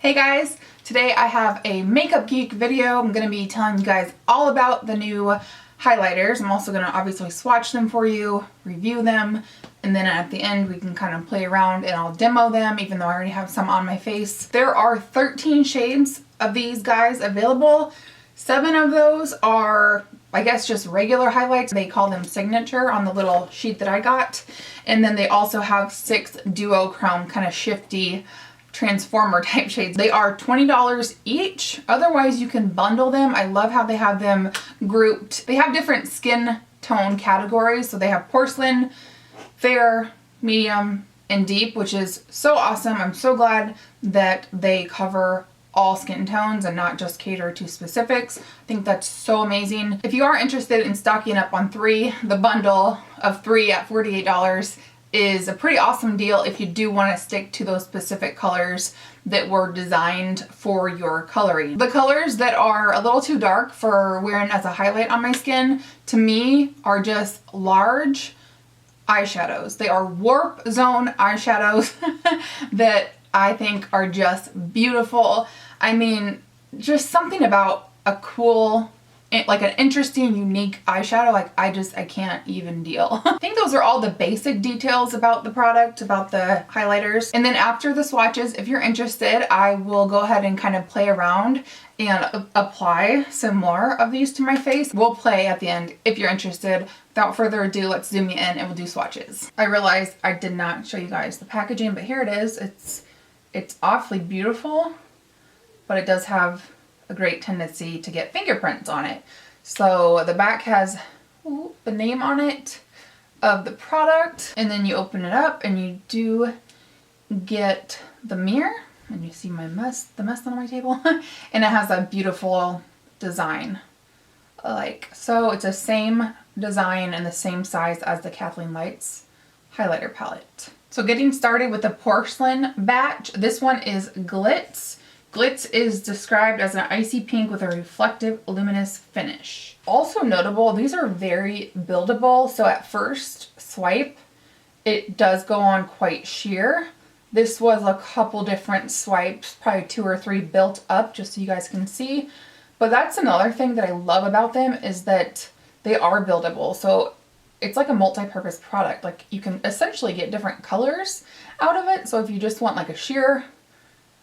Hey guys, today I have a Makeup Geek video. I'm going to be telling you guys all about the new highlighters. I'm also going to obviously swatch them for you, review them, and then at the end we can kind of play around and I'll demo them even though I already have some on my face. There are 13 shades of these guys available. 7 of those are, I guess, just regular highlights. They call them signature on the little sheet that I got. And then they also have 6 duochrome kind of shifty transformer type shades. They are $20 each. Otherwise you can bundle them. I love how they have them grouped. They have different skin tone categories. So they have porcelain, fair, medium, and deep, which is so awesome. I'm so glad that they cover all skin tones and not just cater to specifics. I think that's so amazing. If you are interested in stocking up on 3, the bundle of 3 at $48 is a pretty awesome deal if you do want to stick to those specific colors that were designed for your coloring. The colors that are a little too dark for wearing as a highlight on my skin, to me, are just large eyeshadows. They are warp zone eyeshadows that I think are just beautiful. I mean, just something about a cool, like an interesting, unique eyeshadow, like I can't even deal. I think those are all the basic details about the product, about the highlighters. And then after the swatches, if you're interested, I will go ahead and kind of play around and apply some more of these to my face. We'll play at the end if you're interested. Without further ado, let's zoom in and we'll do swatches. I realized I did not show you guys the packaging, but here it is. It's awfully beautiful, but it does have a great tendency to get fingerprints on it. So the back has the name on it of the product, and then you open it up and you do get the mirror, and you see the mess on my table, and it has a beautiful design like so. It's the same design and the same size as the Kathleen Lights highlighter palette. So getting started with the Porcelain batch, this one is Glitz. Glitz is described as an icy pink with a reflective, luminous finish. Also notable, these are very buildable, so at first swipe, it does go on quite sheer. This was a couple different swipes, probably 2 or 3 built up, just so you guys can see. But that's another thing that I love about them, is that they are buildable. So it's like a multi-purpose product. Like, you can essentially get different colors out of it. So if you just want like a sheer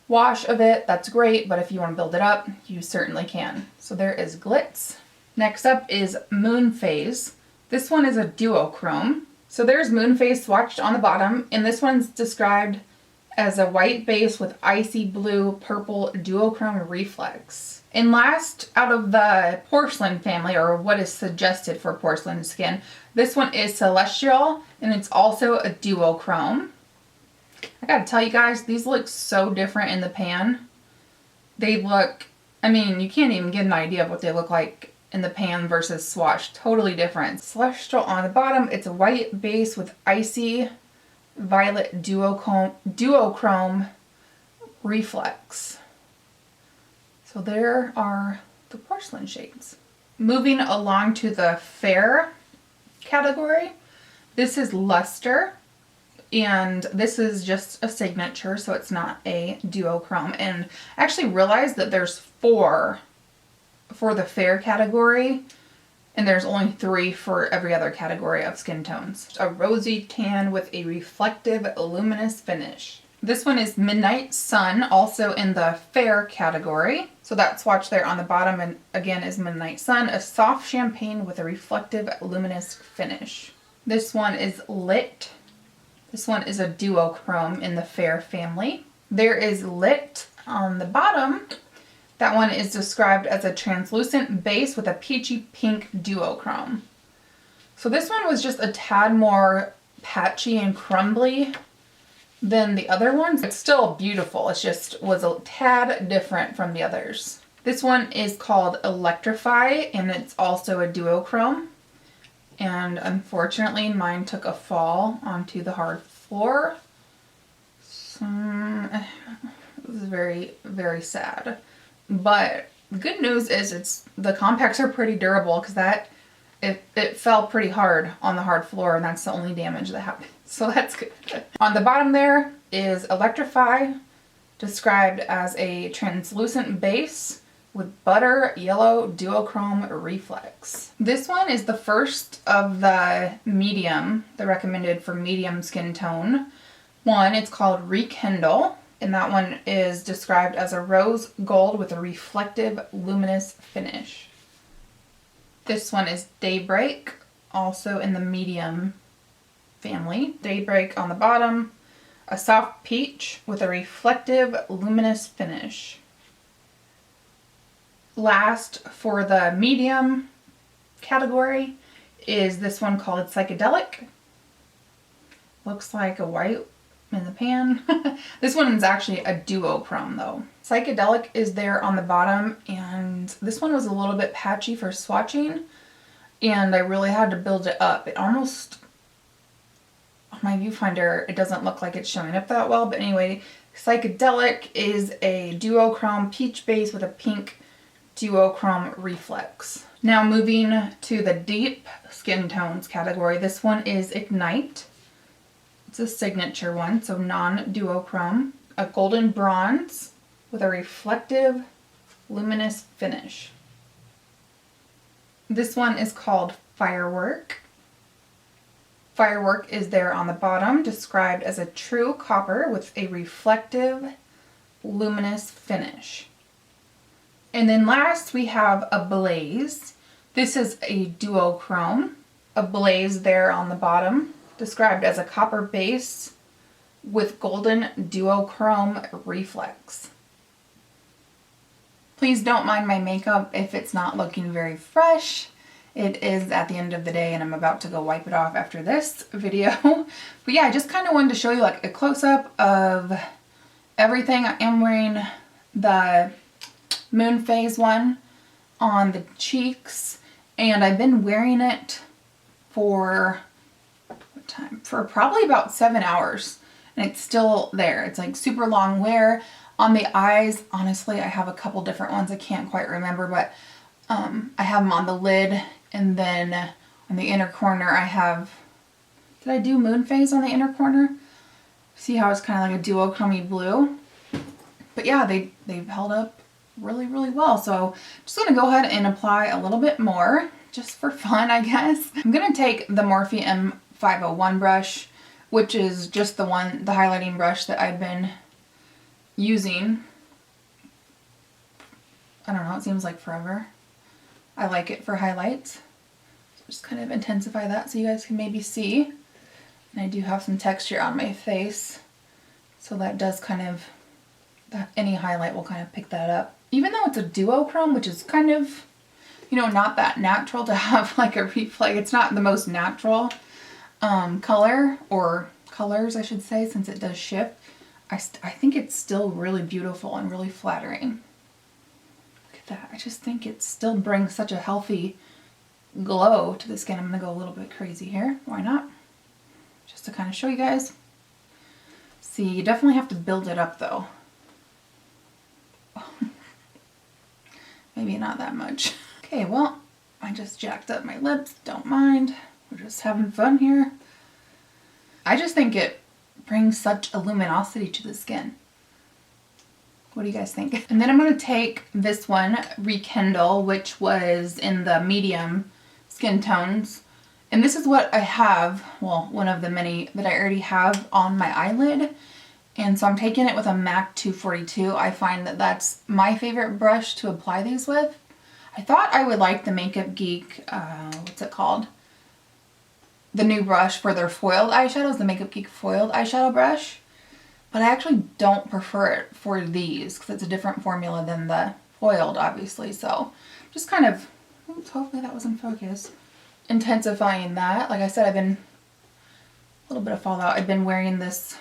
wash of it, that's great, but if you want to build it up, you certainly can. So there is Glitz. Next up is Moon Phase. This one is a duochrome. So there's Moon Phase swatched on the bottom, and this one's described as a white base with icy blue purple duochrome reflex. And last out of the Porcelain family, or what is suggested for porcelain skin, this one is Celestial, and it's also a duochrome. I gotta tell you guys, these look so different in the pan. They look, I mean, you can't even get an idea of what they look like in the pan versus swatch. Totally different. Celestial on the bottom, it's a white base with icy violet duochrome reflex. So there are the porcelain shades. Moving along to the fair category, this is Luster. And this is just a signature, so it's not a duochrome. And I actually realized that there's 4 for the fair category, and there's only 3 for every other category of skin tones. A rosy tan with a reflective, luminous finish. This one is Midnight Sun, also in the fair category. So that swatch there on the bottom, and again, is Midnight Sun, a soft champagne with a reflective, luminous finish. This one is Lit. This one is a duochrome in the fair family. There is Lit on the bottom. That one is described as a translucent base with a peachy pink duochrome. So this one was just a tad more patchy and crumbly than the other ones. It's still beautiful. It just was a tad different from the others. This one is called Electrify, and it's also a duochrome. And unfortunately, mine took a fall onto the hard floor. So, it was very, very sad. But the good news is the compacts are pretty durable, because it fell pretty hard on the hard floor, and that's the only damage that happened. So that's good. On the bottom there is Electrify. described as a translucent base with butter yellow duochrome reflex. This one is the first of the medium, the recommended for medium skin tone one. It's called Rekindle, and that one is described as a rose gold with a reflective luminous finish. This one is Daybreak, also in the medium family. Daybreak on the bottom, a soft peach with a reflective luminous finish. Last for the medium category is this one called Psychedelic. Looks like a white in the pan. This one is actually a duochrome though. Psychedelic is there on the bottom, and this one was a little bit patchy for swatching, and I really had to build it up. It almost, on my viewfinder, it doesn't look like it's showing up that well, but anyway, Psychedelic is a duochrome peach base with a pink duochrome reflex. Now moving to the deep skin tones category, this one is Ignite. It's a signature one, so non-duochrome. A golden bronze with a reflective luminous finish. This one is called Firework. Firework is there on the bottom, described as a true copper with a reflective luminous finish. And then last we have Ablaze. This is a duochrome. Ablaze there on the bottom, described as a copper base with golden duochrome reflex. Please don't mind my makeup if it's not looking very fresh. It is at the end of the day and I'm about to go wipe it off after this video. But yeah, I just kind of wanted to show you like a close-up of everything. I am wearing the Moon Phase one on the cheeks, and I've been wearing it for what time? For probably about 7 hours, and it's still there. It's like super long wear. On the eyes, honestly, I have a couple different ones. I can't quite remember, but I have them on the lid, and then on the inner corner I have, did I do Moon Phase on the inner corner? See how it's kind of like a duochrome blue? But yeah, they've held up really well. So I'm just going to go ahead and apply a little bit more just for fun, I guess. I'm going to take the Morphe M501 brush, which is just the highlighting brush that I've been using. I don't know, it seems like forever. I like it for highlights. So just kind of intensify that so you guys can maybe see. And I do have some texture on my face, so that does kind of, any highlight will kind of pick that up. Even though it's a duochrome, which is kind of, you know, not that natural to have like a reflex. It's not the most natural color, or colors I should say, since it does shift. I think it's still really beautiful and really flattering. Look at that. I just think it still brings such a healthy glow to the skin. I'm going to go a little bit crazy here. Why not? Just to kind of show you guys. See, you definitely have to build it up though. Maybe not that much. Okay, well, I just jacked up my lips. Don't mind. We're just having fun here. I just think it brings such a luminosity to the skin. What do you guys think? And then I'm going to take this one, Rekindle, which was in the medium skin tones. And this is what I have, well, one of the many that I already have on my eyelid. And so I'm taking it with a MAC 242. I find that that's my favorite brush to apply these with. I thought I would like the Makeup Geek, what's it called? The new brush for their foiled eyeshadows, the Makeup Geek foiled eyeshadow brush. But I actually don't prefer it for these because it's a different formula than the foiled, obviously. So just kind of, oops, hopefully that was in focus, intensifying that. Like I said, I've been, a little bit of fallout. I've been wearing this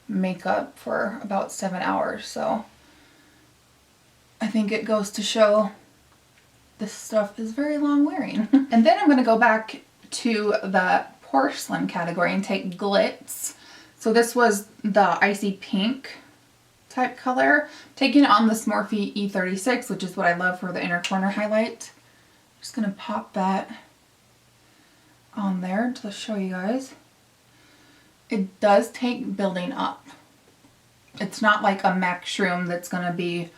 makeup for about 7 hours, so I think it goes to show this stuff is very long wearing. And then I'm going to go back to the Porcelain category and take Glitz. So this was the icy pink type color. Taking it on this Morphe E36, which is what I love for the inner corner highlight. Just going to pop that on there to show you guys. It does take building up. It's not like a MAC shroom that's gonna be,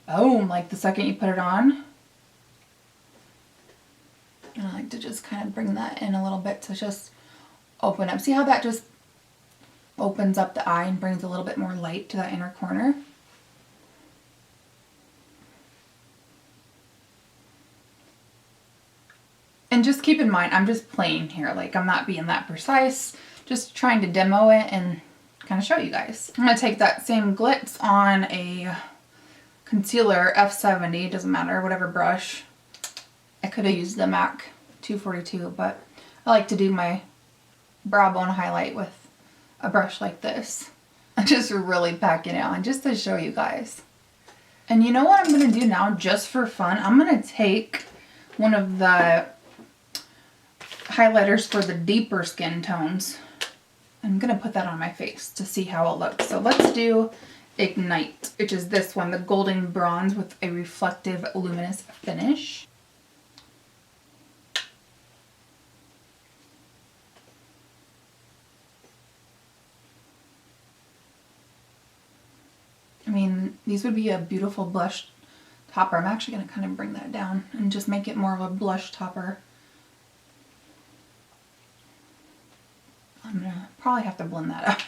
boom, like the second you put it on. And I like to just kind of bring that in a little bit to just open up. See how that just opens up the eye and brings a little bit more light to that inner corner? And just keep in mind, I'm just playing here. Like, I'm not being that precise. Just trying to demo it and kind of show you guys. I'm going to take that same Glitz on a concealer, F70, doesn't matter, whatever brush. I could have used the MAC 242, but I like to do my brow bone highlight with a brush like this. I'm just really packing it on just to show you guys. And you know what I'm going to do now, just for fun? I'm going to take one of the highlighters for the deeper skin tones. I'm going to put that on my face to see how it looks. So let's do Ignite, which is this one, the golden bronze with a reflective luminous finish. I mean, these would be a beautiful blush topper. I'm actually going to kind of bring that down and just make it more of a blush topper. I'm going to probably have to blend that out.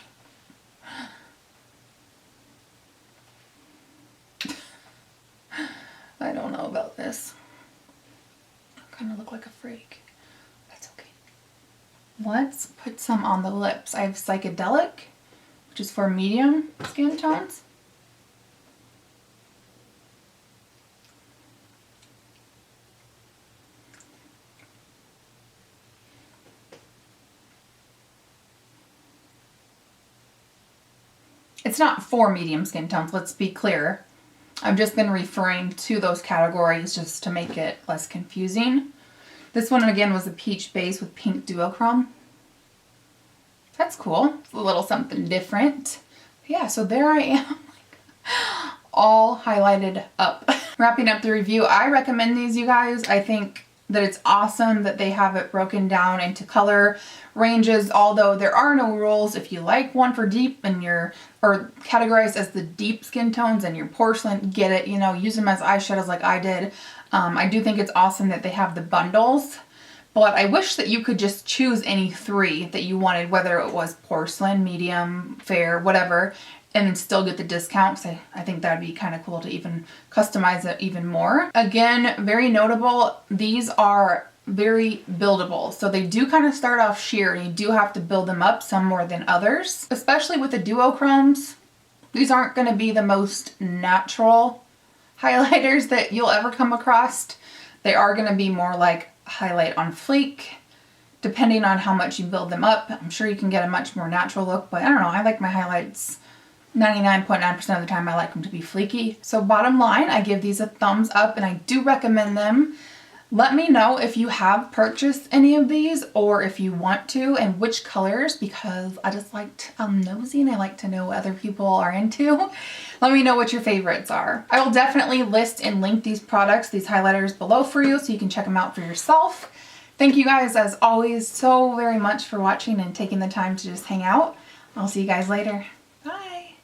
I don't know about this. I kind of look like a freak. That's okay. Let's put some on the lips. I have Psychedelic, which is for medium skin tones. It's not for medium skin tones, let's be clear. I've just been referring to those categories just to make it less confusing. This one again was a peach base with pink duochrome. That's cool. It's a little something different. Yeah, so there I am, all highlighted up. Wrapping up the review, I recommend these, you guys. I think that it's awesome that they have it broken down into color ranges, although there are no rules. If you like one for deep and or categorized as the deep skin tones and your porcelain, get it, you know, use them as eyeshadows like I did. I do think it's awesome that they have the bundles, but I wish that you could just choose any three that you wanted, whether it was porcelain, medium, fair, whatever, and still get the discount. So I think that'd be kind of cool to even customize it even more. Again, very notable, these are very buildable. So they do kind of start off sheer and you do have to build them up, some more than others. Especially with the duochromes, these aren't going to be the most natural highlighters that you'll ever come across. They are going to be more like highlight on fleek. Depending on how much you build them up, I'm sure you can get a much more natural look, but I don't know, I like my highlights 99.9% of the time. I like them to be fleeky. So bottom line, I give these a thumbs up and I do recommend them. Let me know if you have purchased any of these or if you want to, and which colors, because I just I'm nosy and I like to know what other people are into. Let me know what your favorites are. I will definitely list and link these products, these highlighters below for you so you can check them out for yourself. Thank you guys as always so very much for watching and taking the time to just hang out. I'll see you guys later.